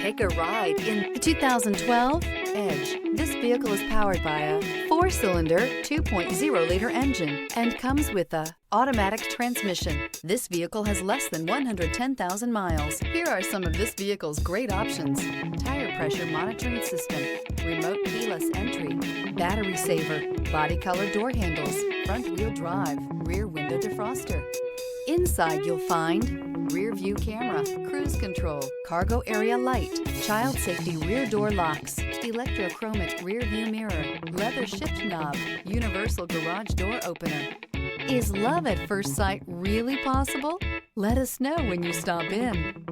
Take a ride in the 2012 Edge. This vehicle is powered by a 4-cylinder, 2.0-liter engine and comes with a automatic transmission. This vehicle has less than 110,000 miles. Here are some of this vehicle's great options: tire pressure monitoring system, remote keyless entry, battery saver, body color door handles, front wheel drive, rear window defroster. Inside you'll find rear view camera, cruise control, cargo area light, child safety rear door locks, electrochromic rear view mirror, leather shift knob, universal garage door opener. Is love at first sight really possible? Let us know when you stop in.